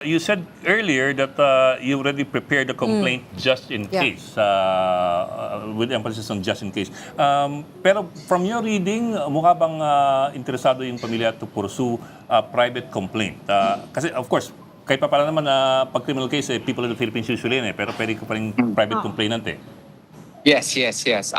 You said earlier that you already prepared a complaint just in Yeah. case, with emphasis on just in case. Pero from your reading, mukha bang interesado yung pamilya to pursue a private complaint? Kasi of course, kahit pa pala naman pag criminal case, people in the Philippines usually pero pwede ko pa rin private complainant eh. Yes, yes, yes.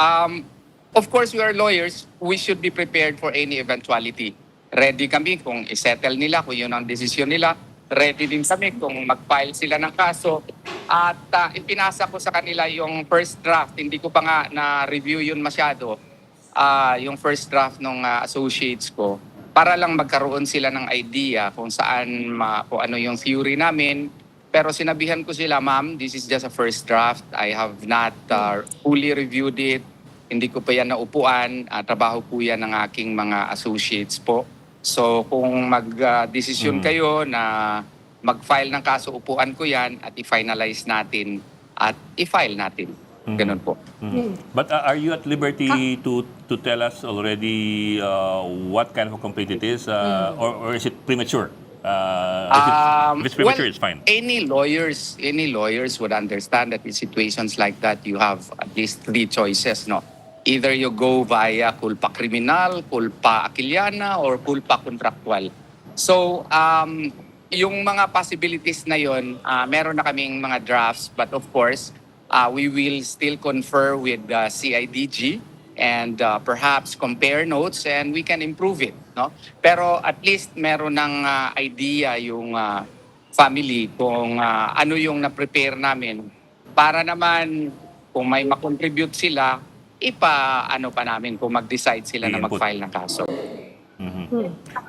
Of course, we are lawyers. We should be prepared for any eventuality. Ready kami kung isettle nila, kung yun ang desisyon nila. Ready din kami kung mag-file sila ng kaso. At ipinasa ko sa kanila yung first draft. Hindi ko pa nga na-review yun masyado. Yung first draft ng associates ko. Para lang magkaroon sila ng idea kung saan, kung ano yung theory namin. Pero sinabihan ko sila, ma'am, this is just a first draft. I have not fully reviewed it. Hindi ko pa yan naupuan. Trabaho po yan ng aking mga associates po. So kung mag-desisyon kayo na mag-file ng kaso, upuan ko yan at i-finalize natin at i-file natin. Ganun po. But are you at liberty to tell us already what kind of a complaint it is, or is it premature? If it's premature, it's fine. Any lawyers would understand that in situations like that, you have at least three choices, no? Either you go via culpa criminal, culpa aquiliana, or culpa contractual. So, yung mga possibilities na yon, meron na kaming mga drafts, but of course, we will still confer with the CIDG and perhaps compare notes and we can improve it, no? Pero at least meron ng idea yung family kung ano yung na-prepare namin para naman kung may makontribute sila, ano pa namin kung mag-decide sila na I-input. mag-file ng kaso.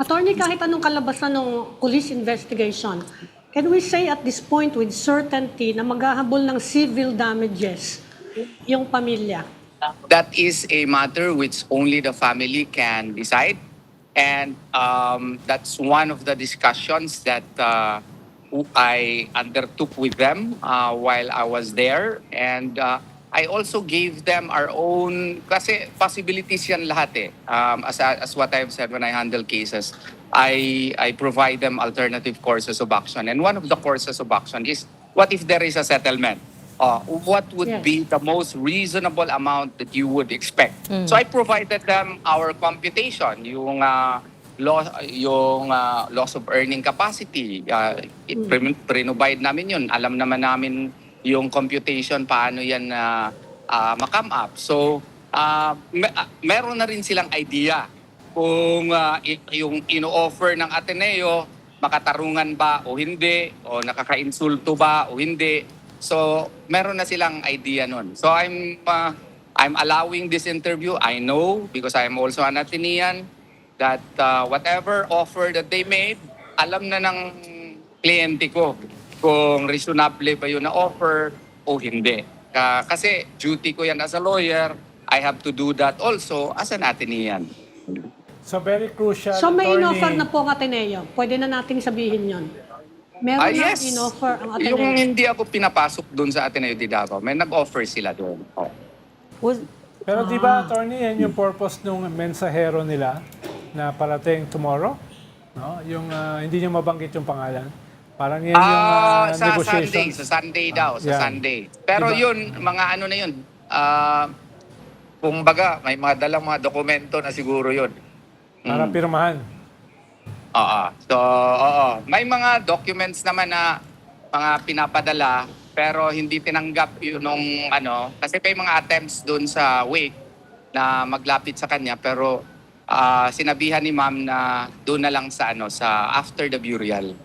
Attorney, kahit anong kalabasan ng police investigation, can we say at this point with certainty na maghahabol ng civil damages yung pamilya? That is a matter which only the family can decide. And that's one of the discussions that I undertook with them while I was there. And I also gave them our own, kasi possibilities yan lahat eh. As what I've said when I handle cases, I provide them alternative courses of action. And one of the courses of action is, what if there is a settlement? What would be the most reasonable amount that you would expect? So I provided them our computation, yung loss of earning capacity. Provide namin yun. Alam naman namin yung computation, paano yan ma-come up. So, meron na rin silang idea kung yung ino-offer ng Ateneo, makatarungan ba o hindi, o nakaka-insulto ba o hindi. So, meron na silang idea nun. So, I'm allowing this interview. I know, because I'm also an Atenean, that whatever offer that they made, alam na ng kliyente ko kung reasonable ba yun na offer o hindi. Kasi duty ko yan as a lawyer, I have to do that also as an Atenean. So very crucial, So may attorney. in-offer na po ang Ateneo. Pwede na nating sabihin yon. Meron na Yes, in-offer ang yung Ateneo. hindi ako pinapasok doon sa Ateneo de Davao, may nag-offer sila doon. Pero di ba, attorney, yan yung purpose ng mensahero nila na parating tomorrow? No? Yung hindi niyo mabanggit yung pangalan. Parang yan yung Sa negotiations. Sunday daw, sa Yeah. Sunday. Pero Diba? yun, mga ano na yun, kung baga, may mga dalang mga dokumento na siguro yun. Para pirmahan. Oo. So, oo. May mga documents naman na mga pinapadala, pero hindi tinanggap yun nung kasi may mga attempts doon sa wake na maglapit sa kanya, pero sinabihan ni ma'am na doon na lang sa sa after the burial.